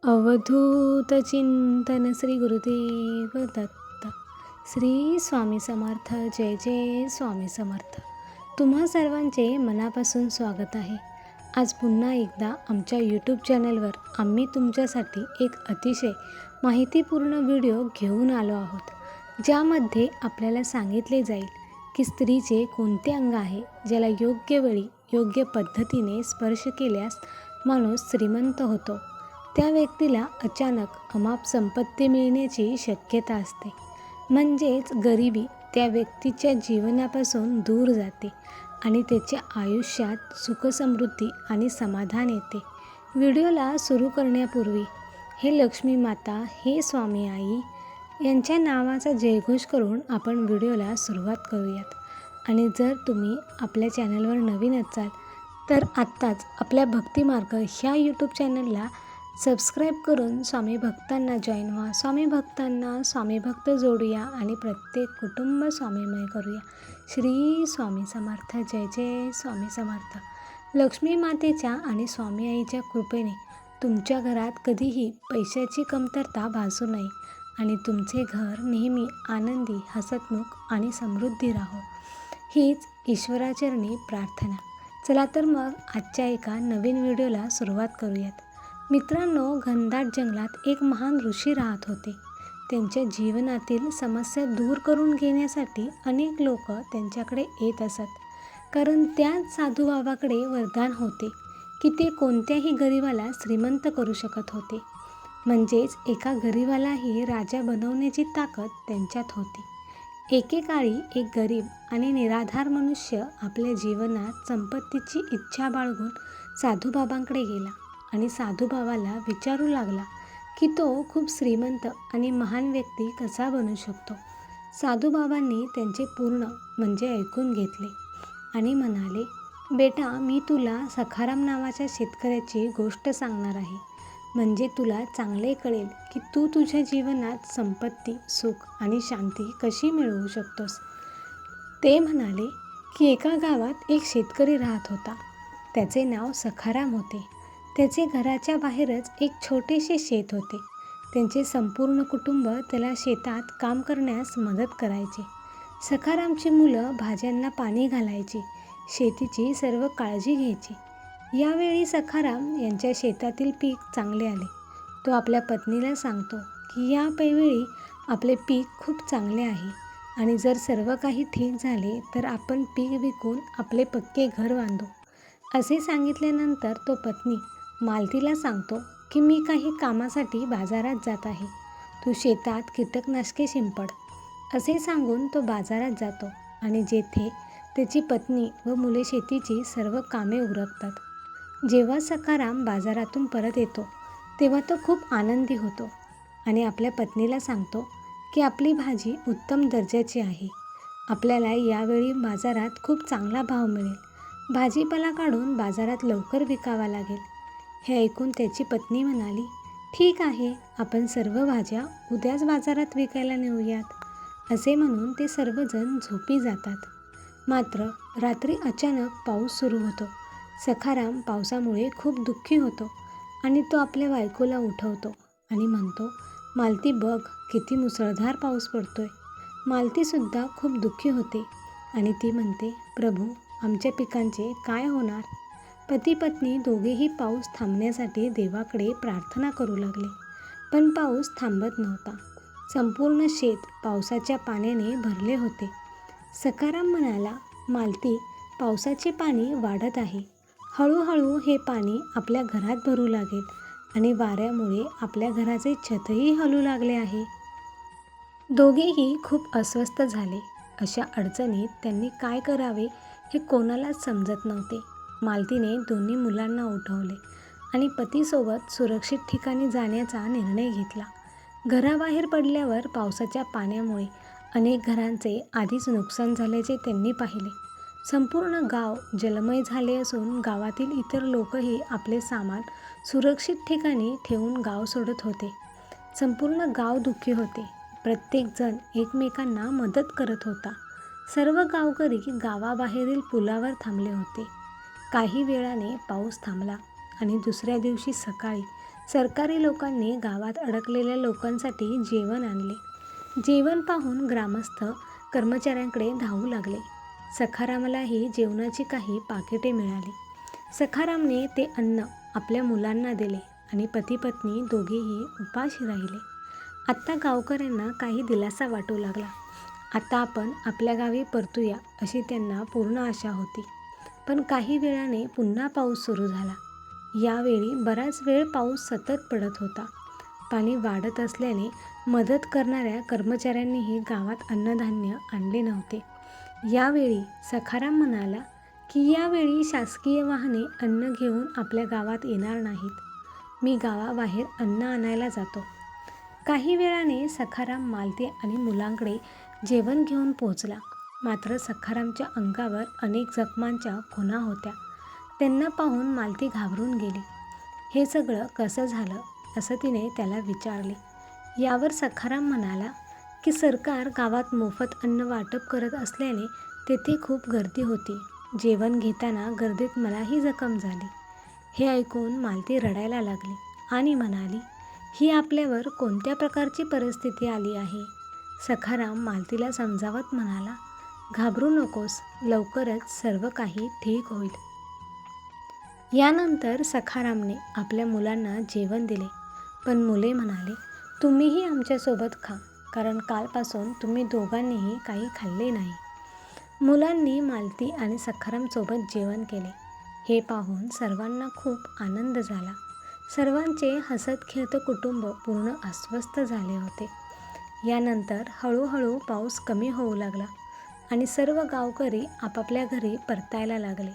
अवधूत चिंतन श्री गुरुदेव दत्त. श्री स्वामी समर्थ. जय जय स्वामी समर्थ. तुम्हा सर्वांचे मनापासून स्वागत आहे. आज पुन्हा एकदा आमच्या यूट्यूब चॅनलवर आम्ही तुमच्यासाठी एक अतिशय माहितीपूर्ण व्हिडिओ घेऊन आलो आहोत, ज्यामध्ये आपल्याला सांगितले जाईल की स्त्रीचे कोणते अंग आहे ज्याला योग्य वेळी योग्य पद्धतीने स्पर्श केल्यास माणूस श्रीमंत होतो. त्या व्यक्तीला अचानक अमाप संपत्ती मिळण्याची शक्यता असते. म्हणजेच गरिबी त्या व्यक्तीच्या जीवनापासून दूर जाते आणि त्याच्या आयुष्यात सुखसमृद्धी आणि समाधान येते. व्हिडिओला सुरू करण्यापूर्वी हे लक्ष्मी माता, हे स्वामी आई यांच्या नावाचा जयघोष करून आपण व्हिडिओला सुरुवात करूयात. आणि जर तुम्ही आपल्या चॅनलवर नवीन असाल तर आत्ताच आपल्या भक्तिमार्ग ह्या यूट्यूब चॅनलला सबस्क्राईब करून स्वामी भक्तांना जॉईन व्हा. स्वामी भक्तांना स्वामी भक्त जोडूया आणि प्रत्येक कुटुंब स्वामीमय करूया. श्री स्वामी समर्थ. जय जय स्वामी समर्थ. लक्ष्मी मातेच्या आणि स्वामी आईच्या कृपेने तुमच्या घरात कधीही पैशाची कमतरता भासू नये आणि तुमचे घर नेहमी आनंदी, हसतमुख आणि समृद्धी राहो, हीच ईश्वराचरणी प्रार्थना. चला तर मग आजच्या एका नवीन व्हिडिओला सुरुवात करूयात. मित्रांनो, घनदाट जंगलात एक महान ऋषी राहत होते. त्यांच्या जीवनातील समस्या दूर करून घेण्यासाठी अनेक लोक त्यांच्याकडे येत असत, कारण त्या साधूबाबाकडे वरदान होते की ते कोणत्याही गरिबाला श्रीमंत करू शकत होते. म्हणजेच एका गरिबालाही राजा बनवण्याची ताकद त्यांच्यात होती. एकेकाळी एक गरीब आणि निराधार मनुष्य आपल्या जीवनात संपत्तीची इच्छा बाळगून साधूबाबांकडे गेला आणि साधूबाबाला विचारू लागला की तो खूप श्रीमंत आणि महान व्यक्ती कसा बनू शकतो. साधूबाबांनी त्यांचे पूर्ण ऐकून घेतले आणि म्हणाले, बेटा, मी तुला सखाराम नावाच्या शेतकऱ्याची गोष्ट सांगणार आहे. म्हणजे तुला चांगले कळेल की तू तुझ्या जीवनात संपत्ती, सुख आणि शांती कशी मिळवू शकतोस. ते म्हणाले की एका गावात एक शेतकरी राहत होता. त्याचे नाव सखाराम होते. त्याचे घराच्या बाहेरच एक छोटेसे शेत होते. त्यांचे संपूर्ण कुटुंब त्याला शेतात काम करण्यास मदत करायचे. सखारामची मुलं भाज्यांना पाणी घालायची, शेतीची सर्व काळजी घ्यायची. यावेळी सखाराम यांच्या शेतातील पीक चांगले आले. तो आपल्या पत्नीला सांगतो की या वेळी आपले पीक खूप चांगले आहे आणि जर सर्व काही ठीक झाले तर आपण पीक विकून आपले पक्के घर बांधू. असे सांगितल्यानंतर तो पत्नी मालतीला सांगतो की मी काही कामासाठी बाजारात जात आहे, तू शेतात कीटकनाशके शिंपड. असे सांगून तो बाजारात जातो आणि जेथे त्याची पत्नी व मुले शेतीची सर्व कामे उरकतात. जेव्हा सखाराम बाजारातून परत येतो तेव्हा तो खूप आनंदी होतो आणि आपल्या पत्नीला सांगतो की आपली भाजी उत्तम दर्जाची आहे, आपल्याला यावेळी बाजारात खूप चांगला भाव मिळेल. भाजीपाला काढून बाजारात लवकर विकावा लागेल. हे ऐकून त्याची पत्नी म्हणाली, ठीक आहे, आपण सर्व भाज्या उद्याच बाजारात विकायला नेऊयात. असे म्हणून ते सर्वजण झोपी जातात. मात्र रात्री अचानक पाऊस सुरू होतो. सखाराम पावसामुळे खूप दुःखी होतो आणि तो आपल्या बायकोला उठवतो आणि म्हणतो, मालती बघ, किती मुसळधार पाऊस पडतोय. मालतीसुद्धा खूप दुःखी होते आणि ती म्हणते, प्रभू, आमच्या पिकांचे काय होणार. पती पत्नी दोघेही पाऊस थांबण्यासाठी देवाकडे प्रार्थना करू लागले, पण पाऊस थांबत नव्हता. संपूर्ण शेत पावसाच्या पाण्याने भरले होते. सखाराम म्हणाला, मालती, पावसाचे पाणी वाढत आहे. हळूहळू हे पाणी आपल्या घरात भरू लागेल आणि वाऱ्यामुळे आपल्या घराचे छतही हलू लागले आहे. दोघेही खूप अस्वस्थ झाले. अशा अडचणीत त्यांनी काय करावे हे कोणालाच समजत नव्हते. मालतीने दोन्ही मुलांना उठवले आणि पतीसोबत सुरक्षित ठिकाणी जाण्याचा निर्णय घेतला. घराबाहेर पडल्यावर पावसाच्या पाण्यामुळे अनेक घरांचे आधीच नुकसान झाल्याचे त्यांनी पाहिले. संपूर्ण गाव जलमय झाले असून गावातील इतर लोकही आपले सामान सुरक्षित ठिकाणी ठेवून गाव सोडत होते. संपूर्ण गाव दुःखी होते. प्रत्येकजण एकमेकांना मदत करत होता. सर्व गावकरी गावाबाहेरील पुलावर थांबले होते. काही वेळाने पाऊस थांबला आणि दुसऱ्या दिवशी सकाळी सरकारी लोकांनी गावात अडकलेल्या लोकांसाठी जेवण आणले. जेवण पाहून ग्रामस्थ कर्मचाऱ्यांकडे धावू लागले. सखारामलाही जेवणाची काही पाकिटे मिळाली. सखारामने ते अन्न आपल्या मुलांना दिले आणि पती पत्नी दोघेही उपाशी राहिले. आत्ता गावकऱ्यांना काही दिलासा वाटू लागला. आता आपण आपल्या गावी परतूया अशी त्यांना पूर्ण आशा होती. पण काही वेळाने पुन्हा पाऊस सुरू झाला. यावेळी बराच वेळ पाऊस सतत पडत होता. पाणी वाढत असल्याने मदत करणाऱ्या कर्मचाऱ्यांनीही गावात अन्नधान्य आणले नव्हते. यावेळी सखाराम म्हणाला की यावेळी शासकीय वाहने अन्न घेऊन आपल्या गावात येणार नाहीत. मी गावाबाहेर अन्न आणायला जातो. काही वेळाने सखाराम मालती आणि मुलांकडे जेवण घेऊन पोहोचला. मात्र सखारामच्या अंगावर अनेक जखमांच्या खुणा होत्या. त्यांना पाहून मालती घाबरून गेली. हे सगळं कसं झालं असं तिने त्याला विचारले. यावर सखाराम म्हणाला की सरकार गावात मोफत अन्न वाटप करत असल्याने तेथे खूप गर्दी होती. जेवण घेताना गर्दीत मलाही जखम झाली. हे ऐकून मालती रडायला लागली आणि म्हणाली, ही आपल्यावर कोणत्या प्रकारची परिस्थिती आली आहे. सखाराम मालतीला समजावत म्हणाला, घाबरू नकोस, लवकरच सर्व काही ठीक होईल. यानंतर सखारामने आपल्या मुलांना जेवण दिले. पण मुले म्हणाले, तुम्हीही आमच्यासोबत खा, कारण कालपासून तुम्ही दोघांनीही काही खाल्ले नाही. मुलांनी मालती आणि सखारामसोबत जेवण केले. हे पाहून सर्वांना खूप आनंद झाला. सर्वांचे हसत खेळतं कुटुंब पूर्ण अस्वस्थ झाले होते. यानंतर हळूहळू पाऊस कमी होऊ लागला आणि सर्व गावकरी आपापल्या घरी परतायला लागले.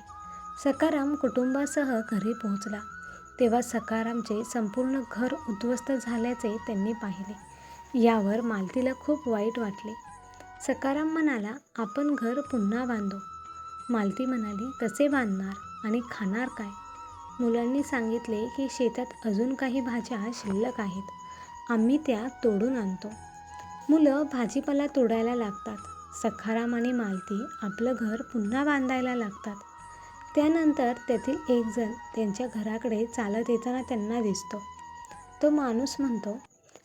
सखाराम कुटुंबासह घरी पोहोचला तेव्हा सखारामचे संपूर्ण घर उद्ध्वस्त झाल्याचे त्यांनी पाहिले. यावर मालतीला खूप वाईट वाटले. सखाराम म्हणाला, आपण घर पुन्हा बांधू. मालती म्हणाली, कसे बांधणार आणि खाणार काय? मुलांनी सांगितले की शेतात अजून काही भाज्या शिल्लक आहेत, आम्ही त्या तोडून आणतो. मुलं भाजीपाला तोडायला लागतात. सखाराम आणि मालती आपलं घर पुन्हा बांधायला लागतात. त्यानंतर त्यातील एक जण त्यांच्या घराकडे चालत येताना त्यांना दिसतो. तो माणूस म्हणतो,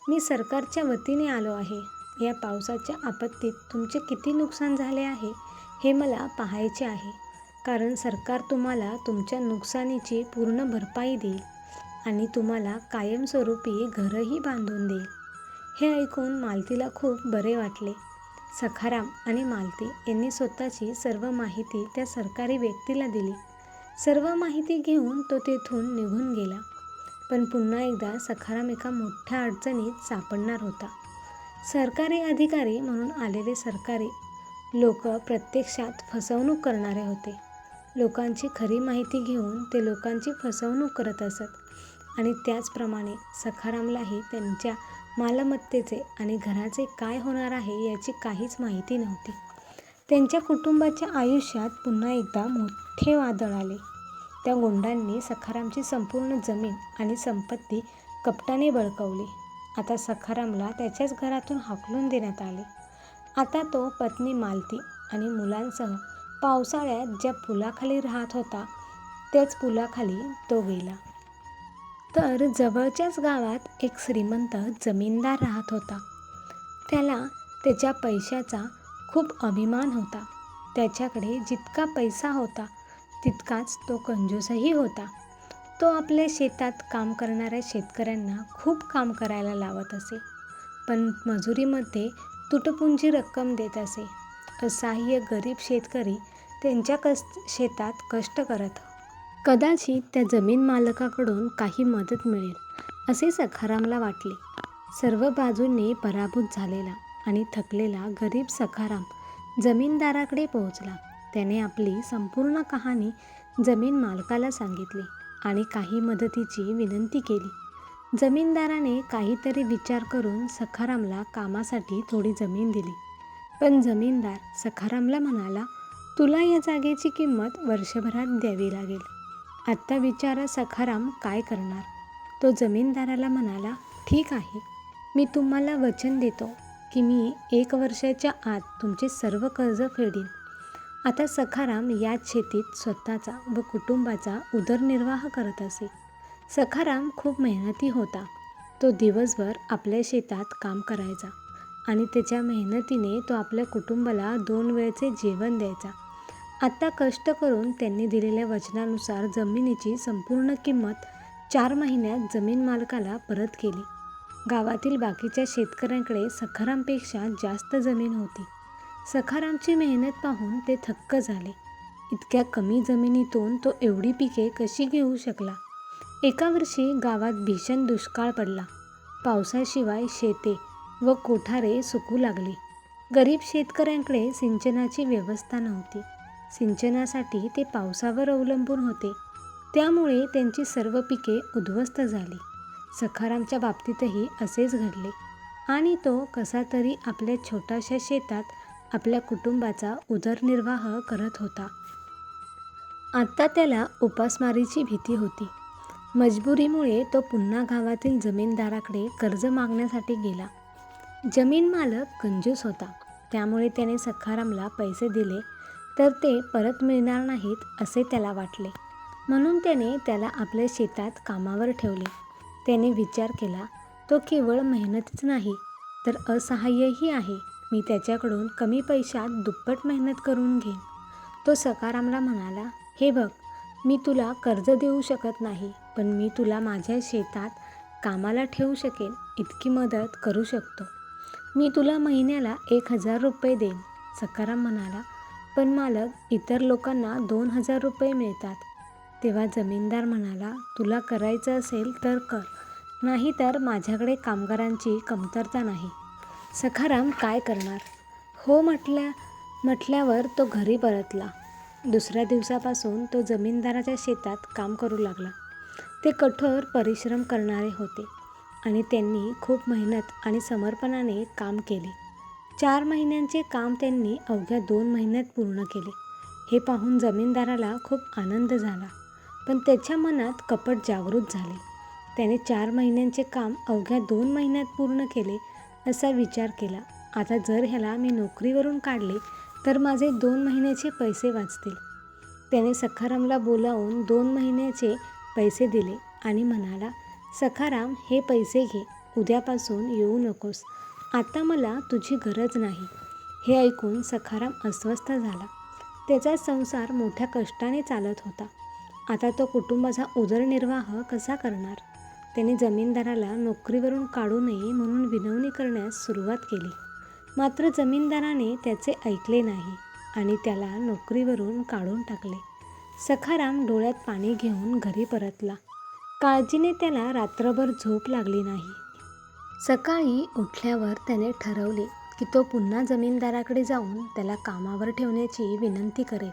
मी सरकारच्या वतीने आलो आहे. या पावसाच्या आपत्तीत तुमचे किती नुकसान झाले आहे हे मला पाहायचे आहे, कारण सरकार तुम्हाला तुमच्या नुकसानीची पूर्ण भरपाई देईल आणि तुम्हाला कायमस्वरूपी घरही बांधून देईल. हे ऐकून मालतीला खूप बरे वाटले. सखाराम आणि मालती यांनी स्वतःची सर्व माहिती त्या सरकारी व्यक्तीला दिली. सर्व माहिती घेऊन तो तेथून निघून गेला. पण पुन्हा एकदा सखाराम एका मोठ्या अडचणीत सापडणार होता. सरकारी अधिकारी म्हणून आलेले सरकारी लोक प्रत्यक्षात फसवणूक करणारे होते. लोकांची खरी माहिती घेऊन ते लोकांची फसवणूक करत असत आणि त्याचप्रमाणे सखारामलाही त्यांच्या मालमत्तेचे आणि घराचे काय होणार आहे याची काहीच माहिती नव्हती. त्यांच्या कुटुंबाच्या आयुष्यात पुन्हा एकदा मोठे वादळ आले. त्या गुंडांनी सखारामची संपूर्ण जमीन आणि संपत्ती कपटाने बळकावली. आता सखारामला त्याच्याच घरातून हाकलून देण्यात आले. आता तो पत्नी मालती आणि मुलांसह पावसाळ्यात ज्या पुलाखाली राहत होता त्याच पुलाखाली तो गेला. तर जवळच्याच गावात एक श्रीमंत जमीनदार राहत होता. त्याला त्याच्या पैशाचा खूप अभिमान होता. त्याच्याकडे जितका पैसा होता तितकाच तो कंजूसही होता. तो आपल्या शेतात काम करणाऱ्या शेतकऱ्यांना खूप काम करायला लावत असे, पण मजुरीमध्ये तुटपुंजी रक्कम देत असे. असहाय्य गरीब शेतकरी त्यांच्या शेतात कष्ट करत. कदाचित त्या जमीन मालकाकडून काही मदत मिळेल असे सखारामला वाटले. सर्व बाजूंनी पराभूत झालेला आणि थकलेला गरीब सखाराम जमीनदाराकडे पोहोचला. त्याने आपली संपूर्ण कहाणी जमीन मालकाला सांगितली आणि काही मदतीची विनंती केली. जमीनदाराने काहीतरी विचार करून सखारामला कामासाठी थोडी जमीन दिली. पण जमीनदार सखारामला म्हणाला, तुला या जागेची किंमत वर्षभरात द्यावी लागेल. आत्ता विचारा सखाराम काय करणार. तो जमीनदाराला म्हणाला, ठीक आहे, मी तुम्हाला वचन देतो की मी 1 वर्षाच्या आत तुमचे सर्व कर्ज फेडीन. आता सखाराम याच शेतीत स्वतःचा व कुटुंबाचा उदरनिर्वाह करत असे. सखाराम खूप मेहनती होता. तो दिवसभर आपल्या शेतात काम करायचा आणि त्याच्या मेहनतीने तो आपल्या कुटुंबाला 2 वेळचे जेवण द्यायचा. आता कष्ट करून त्यांनी दिलेल्या वचनानुसार जमिनीची संपूर्ण किंमत 4 महिन्यात जमीन मालकाला परत केली. गावातील बाकीच्या शेतकऱ्यांकडे सखारामपेक्षा जास्त जमीन होती. सखारामची मेहनत पाहून ते थक्क झाले. इतक्या कमी जमिनीतून तो एवढी पिके कशी घेऊ शकला? एका वर्षी गावात भीषण दुष्काळ पडला. पावसाशिवाय शेते व कोठारे सुकू लागली. गरीब शेतकऱ्यांकडे सिंचनाची व्यवस्था नव्हती. सिंचनासाठी ते पावसावर अवलंबून होते. त्यामुळे त्यांची सर्व पिके उद्ध्वस्त झाली. सखारामच्या बाबतीतही असेच घडले आणि तो कसा तरी आपल्या छोट्याशा शेतात आपल्या कुटुंबाचा उदरनिर्वाह करत होता. आता त्याला उपासमारीची भीती होती. मजबुरीमुळे तो पुन्हा गावातील जमीनदाराकडे कर्ज मागण्यासाठी गेला. जमीन मालक कंजूस होता. त्यामुळे त्याने सखारामला पैसे दिले तर ते परत मिळणार नाहीत असे त्याला वाटले. म्हणून त्याने त्याला आपल्या शेतात कामावर ठेवले. त्याने विचार केला, तो केवळ मेहनतीच नाही तर असहाय्यही आहे. मी त्याच्याकडून कमी पैशात दुप्पट मेहनत करून घेईन. तो सखारामला म्हणाला, हे बघ, मी तुला कर्ज देऊ शकत नाही, पण मी तुला माझ्या शेतात कामाला ठेवू शकेन इतकी मदत करू शकतो. मी तुला महिन्याला 1,000 रुपये देईन. सखाराम म्हणाला, पण मालक, इतर लोकांना 2,000 रुपये मिळतात. तेव्हा जमीनदार म्हणाला, तुला करायचं असेल तर कर, नाही तर माझ्याकडे कामगारांची कमतरता नाही. सखाराम काय करणार? हो म्हटल्यावर तो घरी परतला. दुसऱ्या दिवसापासून तो जमीनदाराच्या शेतात काम करू लागला. ते कठोर परिश्रम करणारे होते आणि त्यांनी खूप मेहनत आणि समर्पणाने काम केले. 4 महिन्यांचे काम त्यांनी अवघ्या 2 महिन्यात पूर्ण केले. हे पाहून जमीनदाराला खूप आनंद झाला, पण त्याच्या मनात कपट जागृत झाले. त्याने 4 महिन्यांचे काम अवघ्या 2 महिन्यात पूर्ण केले असा विचार केला. आता जर ह्याला मी नोकरीवरून काढले तर माझे 2 महिन्याचे पैसे वाचतील. त्याने सखारामला बोलावून 2 महिन्याचे पैसे दिले आणि म्हणाला, सखाराम, हे पैसे घे. उद्यापासून येऊ नकोस. आता मला तुझी गरज नाही. हे ऐकून सखाराम अस्वस्थ झाला. त्याचा संसार मोठ्या कष्टाने चालत होता. आता तो कुटुंबाचा उदरनिर्वाह कसा करणार? त्याने जमीनदाराला नोकरीवरून काढू नये म्हणून विनवणी करण्यास सुरुवात केली. मात्र जमीनदाराने त्याचे ऐकले नाही आणि त्याला नोकरीवरून काढून टाकले. सखाराम डोळ्यात पाणी घेऊन घरी परतला. काळजीने त्याला रात्रभर झोप लागली नाही. सकाळी उठल्यावर त्याने ठरवले की तो पुन्हा जमीनदाराकडे जाऊन त्याला कामावर ठेवण्याची विनंती करेल.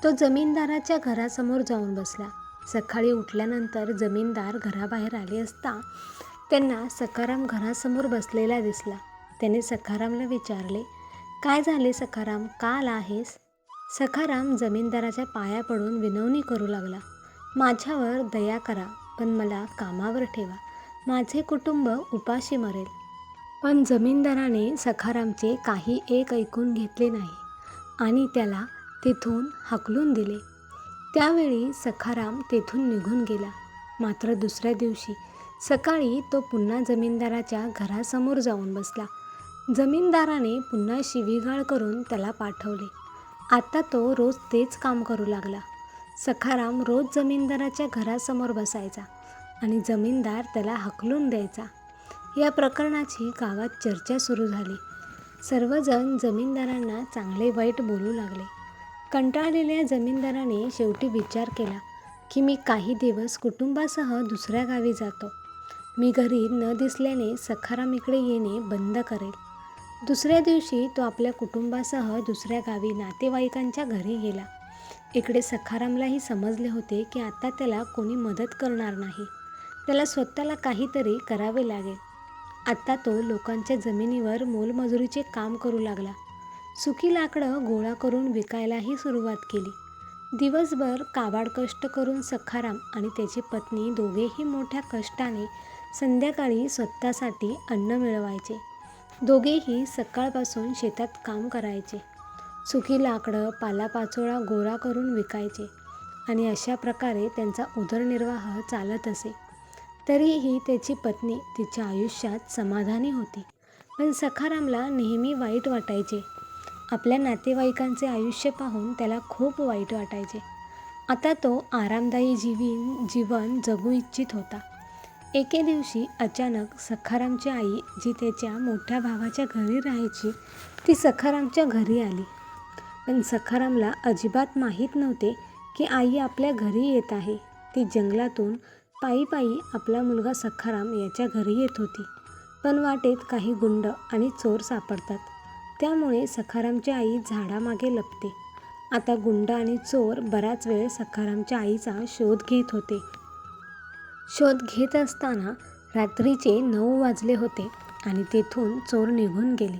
तो जमीनदाराच्या घरासमोर जाऊन बसला. सकाळी उठल्यानंतर जमीनदार घराबाहेर आले असता त्यांना सखाराम घरासमोर बसलेला दिसला. त्याने सखारामला विचारले, काय झाले सखाराम, का आला आहेस? सखाराम जमीनदाराच्या पाया पडून विनवणी करू लागला, माझ्यावर दया करा, पण मला कामावर ठेवा. माझे कुटुंब उपाशी मरेल. पण जमीनदाराने सखारामचे काही एक ऐकून घेतले नाही आणि त्याला तेथून हाकलून दिले. त्यावेळी सखाराम तेथून निघून गेला. मात्र दुसऱ्या दिवशी सकाळी तो पुन्हा जमीनदाराच्या घरासमोर जाऊन बसला. जमीनदाराने पुन्हा शिवीगाळ करून त्याला पाठवले. आता तो रोज तेच काम करू लागला. सखाराम रोज जमीनदाराच्या घरासमोर बसायचा आणि जमीनदार त्याला हाकलून द्यायचा. या प्रकरणाची गावात चर्चा सुरू झाली. सर्वजण जमीनदारांना चांगले वाईट बोलू लागले. कंटाळलेल्या जमीनदाराने शेवटी विचार केला की मी काही दिवस कुटुंबासह दुसऱ्या गावी जातो. मी घरी न दिसल्याने सखाराम इकडे येणे बंद करेल. दुसऱ्या दिवशी तो आपल्या कुटुंबासह दुसऱ्या गावी नातेवाईकांच्या घरी गेला. इकडे सखारामलाही समजले होते की आता त्याला कोणी मदत करणार नाही. त्याला स्वतःला काहीतरी करावे लागेल. आता तो लोकांच्या जमिनीवर मोलमजुरीचे काम करू लागला. सुकी लाकडं गोळा करून विकायलाही सुरुवात केली. दिवसभर काबाड कष्ट करून सखाराम आणि त्याची पत्नी दोघेही मोठ्या कष्टाने संध्याकाळी स्वतःसाठी अन्न मिळवायचे. दोघेही सकाळपासून शेतात काम करायचे. सुकी लाकडं पालापाचोळा गोळा करून विकायचे आणि अशा प्रकारे त्यांचा उदरनिर्वाह चालत असे. तरीही त्याची पत्नी तिच्या आयुष्यात समाधानी होती. पण सखारामला नेहमी वाईट वाटायचे. आपल्या नातेवाईकांचे आयुष्य पाहून त्याला खूप वाईट वाटायचे. आता तो आरामदायी जीवन जगू इच्छित होता. एके दिवशी अचानक सखारामची आई, जी त्याच्या मोठ्या भावाच्या घरी राहायची, ती सखारामच्या घरी आली. पण सखारामला अजिबात माहीत नव्हते की आई आपल्या घरी येत आहे. ती जंगलातून पायी पायी आपला मुलगा सखाराम याच्या घरी येत होती. पण वाटेत काही गुंड आणि चोर सापडतात. त्यामुळे सखारामची आई झाडामागे लपते. आता गुंड आणि चोर बराच वेळ सखारामच्या आईचा शोध घेत होते. शोध घेत असताना रात्रीचे 9 वाजले होते आणि तेथून चोर निघून गेले.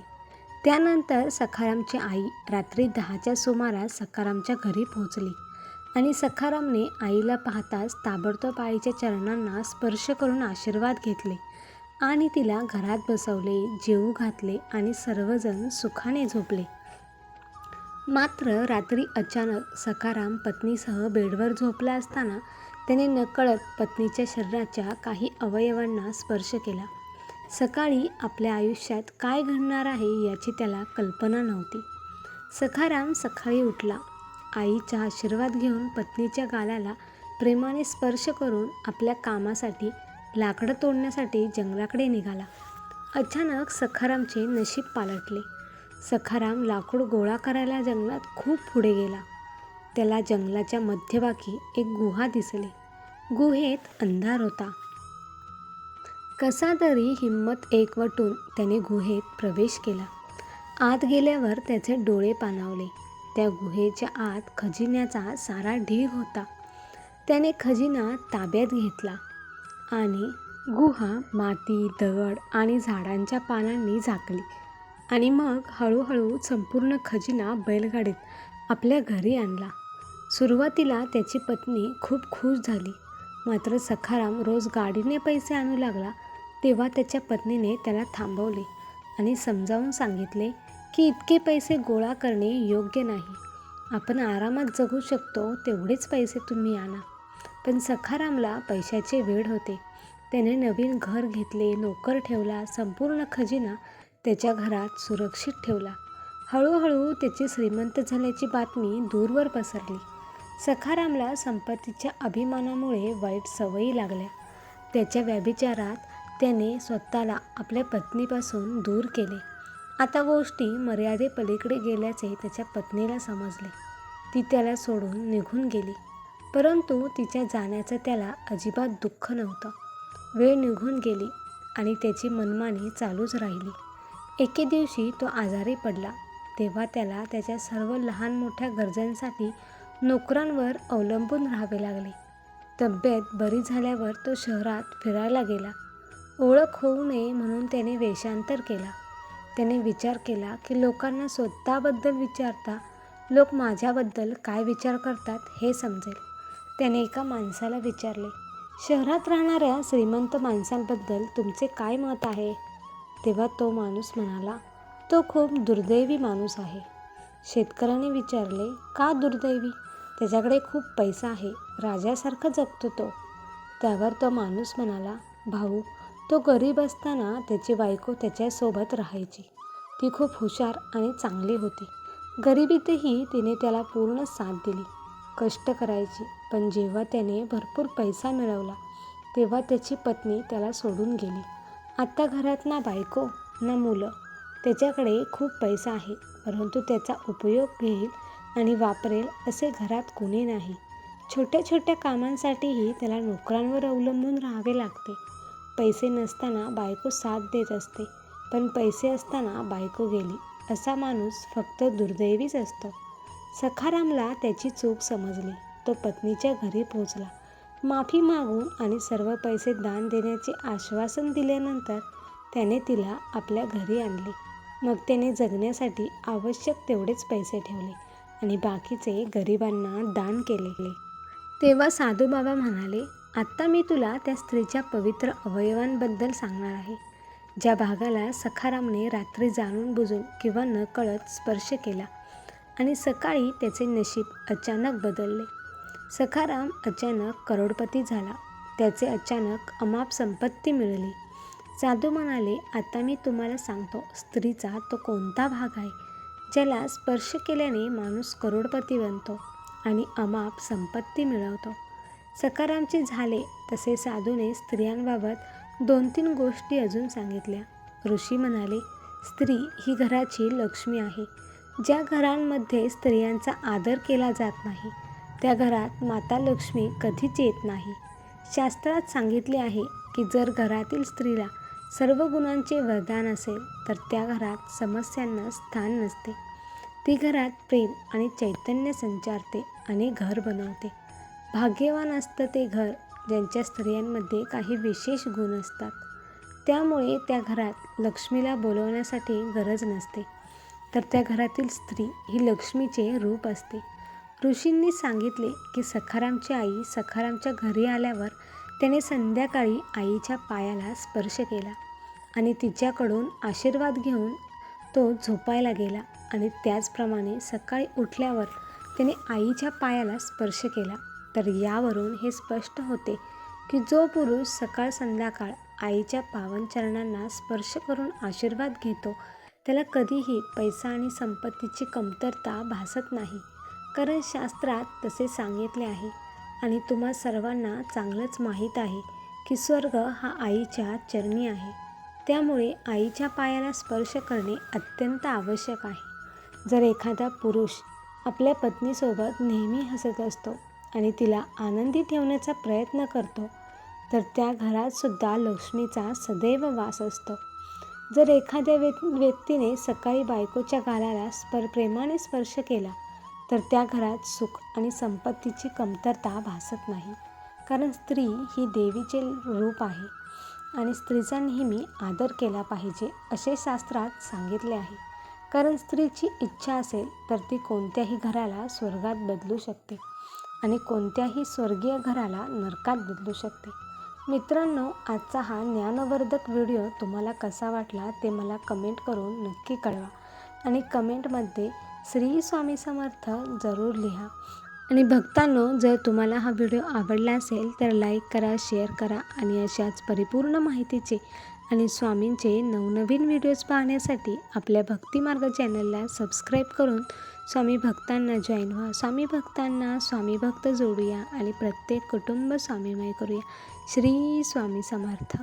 त्यानंतर सखारामची आई रात्री 10च्या सुमारास सखारामच्या घरी पोहोचली आणि सखारामने आईला पाहताच ताबडतोब आईच्या चरणांना स्पर्श करून आशीर्वाद घेतले आणि तिला घरात बसवले, जेवू घातले आणि सर्वजण सुखाने झोपले. मात्र रात्री अचानक सखाराम पत्नीसह बेडवर झोपला असताना त्याने नकळत पत्नीच्या शरीराच्या काही अवयवांना स्पर्श केला. सकाळी आपल्या आयुष्यात काय घडणार आहे याची त्याला कल्पना नव्हती. सखाराम सकाळी उठला. आईचा आशीर्वाद घेऊन पत्नीच्या गालाला प्रेमाने स्पर्श करून आपल्या कामासाठी लाकडं तोडण्यासाठी जंगलाकडे निघाला. अचानक सखारामचे नशीब पालटले. सखाराम लाकूड गोळा करायला जंगलात खूप पुढे गेला. त्याला जंगलाच्या मध्यभागी एक गुहा दिसली. गुहेत अंधार होता. कसा तरी हिंमत एकवटून त्याने गुहेत प्रवेश केला. आत गेल्यावर त्याचे डोळे पाणावले. त्या गुहेच्या आत खजिन्याचा सारा ढीग होता. त्याने खजिना ताब्यात घेतला आणि गुहा माती, दगड आणि झाडांच्या पानांनी झाकली आणि मग हळूहळू संपूर्ण खजिना बैलगाडीत आपल्या घरी आणला. सुरुवातीला त्याची पत्नी खूप खुश झाली. मात्र सखाराम रोज गाडीने पैसे आणू लागला तेव्हा त्याच्या पत्नीने त्याला थांबवले आणि समजावून सांगितले की इतके पैसे गोळा करणे योग्य नाही. आपण आरामात जगू शकतो तेवढेच पैसे तुम्ही आणा. पण सखारामला पैशाचे वेड होते. त्याने नवीन घर घेतले, नोकर ठेवला, संपूर्ण खजिना त्याच्या घरात सुरक्षित ठेवला. हळूहळू त्याची श्रीमंत झाल्याची बातमी दूरवर पसरली. सखारामला संपत्तीच्या अभिमानामुळे वाईट सवयी लागल्या. त्याच्या व्यभिचारात त्याने स्वतःला आपल्या पत्नीपासून दूर केले. आता गोष्टी मर्यादेपलीकडे गेल्याचे त्याच्या पत्नीला समजले. ती त्याला सोडून निघून गेली. परंतु तिच्या जाण्याचं त्याला अजिबात दुःख नव्हतं. वेळ निघून गेली आणि त्याची मनमानी चालूच राहिली. एके दिवशी तो आजारी पडला. तेव्हा त्याला त्याच्या सर्व लहान मोठ्या गरजांसाठी नोकरांवर अवलंबून राहावे लागले. तब्येत बरी झाल्यावर तो शहरात फिरायला गेला. ओळख होऊ नये म्हणून त्याने वेषांतर केला. त्याने विचार केला की लोकांना स्वतःबद्दल विचारता लोक माझ्याबद्दल काय विचार करतात हे समजेल. त्याने एका माणसाला विचारले, शहरात राहणाऱ्या श्रीमंत माणसांबद्दल तुमचे काय मत आहे? तेव्हा तो माणूस म्हणाला, तो खूप दुर्दैवी माणूस आहे. शेतकऱ्याने विचारले, का दुर्दैवी? त्याच्याकडे खूप पैसा आहे, राजासारखा जगतो तो. त्यावर तो माणूस म्हणाला, भाऊ, तो गरीब असताना त्याची बायको त्याच्यासोबत राहायची. ती खूप हुशार आणि चांगली होती. गरिबीतही तिने त्याला पूर्ण साथ दिली. कष्ट करायची. पण जेव्हा त्याने भरपूर पैसा मिळवला तेव्हा त्याची पत्नी त्याला सोडून गेली. आत्ता घरात ना बायको ना मुलं. त्याच्याकडे खूप पैसा आहे, परंतु त्याचा उपयोग घेईल आणि वापरेल असे घरात कोणी नाही. छोट्या छोट्या कामांसाठीही त्याला नोकरांवर अवलंबून राहावे लागते. पैसे नसताना बायको साथ देत असते, पण पैसे असताना बायको गेली. असा माणूस फक्त दुर्दैवीच असतो. सखारामला त्याची चूक समजली. तो पत्नीच्या घरी पोहोचला. माफी मागून आणि सर्व पैसे दान देण्याचे आश्वासन दिल्यानंतर त्याने तिला आपल्या घरी आणले. मग त्याने जगण्यासाठी आवश्यक तेवढेच पैसे ठेवले आणि बाकीचे गरिबांना दान केले. तेव्हा साधूबाबा म्हणाले, आत्ता मी तुला त्या स्त्रीच्या पवित्र अवयवांबद्दल सांगणार आहे, ज्या भागाला सखारामने रात्री जाणून बुजून किंवा नकळत स्पर्श केला आणि सकाळी त्याचे नशीब अचानक बदलले. सखाराम अचानक करोडपती झाला. त्याचे अचानक अमाप संपत्ती मिळाली. साधू म्हणाले, आता मी तुम्हाला सांगतो, स्त्रीचा तो कोणता भाग आहे ज्याला स्पर्श केल्याने माणूस करोडपती बनतो आणि अमाप संपत्ती मिळवतो. सखारामचे झाले तसे साधूने स्त्रियांबाबत 2-3 गोष्टी अजून सांगितल्या. ऋषी म्हणाले, स्त्री ही घराची लक्ष्मी आहे. ज्या घरांमध्ये स्त्रियांचा आदर केला जात नाही त्या घरात माता लक्ष्मी कधीच येत नाही. शास्त्रात सांगितले आहे की जर घरातील स्त्रीला सर्व गुणांचे वरदान असेल तर त्या घरात समस्यांना स्थान नसते. ती घरात प्रेम आणि चैतन्य संचारते आणि घर बनवते. भाग्यवान असतं ते घर ज्यांच्या स्त्रियांमध्ये काही विशेष गुण असतात. त्यामुळे त्या घरात लक्ष्मीला बोलवण्यासाठी गरज नसते, तर त्या घरातील स्त्री ही लक्ष्मीचे रूप असते. ऋषींनी सांगितले की सखारामची आई सखारामच्या घरी आल्यावर त्याने संध्याकाळी आईच्या पायाला स्पर्श केला आणि तिच्याकडून आशीर्वाद घेऊन तो झोपायला गेला आणि त्याचप्रमाणे सकाळी उठल्यावर त्याने आईच्या पायाला स्पर्श केला. तर यावरून हे स्पष्ट होते की जो पुरुष सकाळ संध्याकाळ आईच्या पावन चरणांना स्पर्श करून आशीर्वाद घेतो त्याला कधीही पैसा आणि संपत्तीची कमतरता भासत नाही. कारण शास्त्रात तसे सांगितले आहे आणि तुम्हा सर्वांना चांगलंच माहीत आहे की स्वर्ग हा आईच्या चरणी आहे. त्यामुळे आईच्या पायाला स्पर्श करणे अत्यंत आवश्यक आहे. जर एखादा पुरुष आपल्या पत्नीसोबत नेहमी हसत असतो आणि तिला आनंदी ठेवण्याचा प्रयत्न करतो तर त्या घरातसुद्धा लक्ष्मीचा सदैव वास असतो. जर एखाद्या व्यक्तीने सकाळी बायकोच्या गालाला प्रेमाने स्पर्श केला तर त्या घरात सुख आणि संपत्तीची कमतरता भासत नाही. कारण स्त्री ही देवीचे रूप आहे आणि स्त्रीचा नेहमी आदर केला पाहिजे असे शास्त्रात सांगितले आहे. कारण स्त्रीची इच्छा असेल तर ती कोणत्याही घराला स्वर्गात बदलू शकते आणि कोणत्याही स्वर्गीय घराला नरकात बदलू शकते. मित्रांनो, आजचा हा ज्ञानवर्धक व्हिडिओ तुम्हाला कसा वाटला ते मला कमेंट करून नक्की कळवा आणि कमेंटमध्ये श्री स्वामी समर्थ जरूर लिहा. आणि भक्तांनो, जर तुम्हाला हा व्हिडिओ आवडला असेल तर लाईक करा, शेअर करा आणि अशाच परिपूर्ण माहितीचे आणि स्वामींचे नवनवीन व्हिडिओज पाहण्यासाठी आपल्या भक्तिमार्ग चॅनलला सबस्क्राईब करून स्वामी भक्तांना जॉईन व्हा. स्वामी भक्तांना स्वामी भक्त जोडूया आणि प्रत्येक कुटुंब स्वामीमय करूया. श्री स्वामी समर्थ.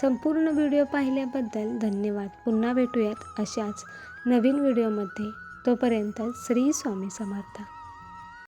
संपूर्ण व्हिडिओ पाहिल्याबद्दल धन्यवाद. पुन्हा भेटूयात अशाच नवीन व्हिडिओमध्ये. तोपर्यंत श्री स्वामी समर्थ.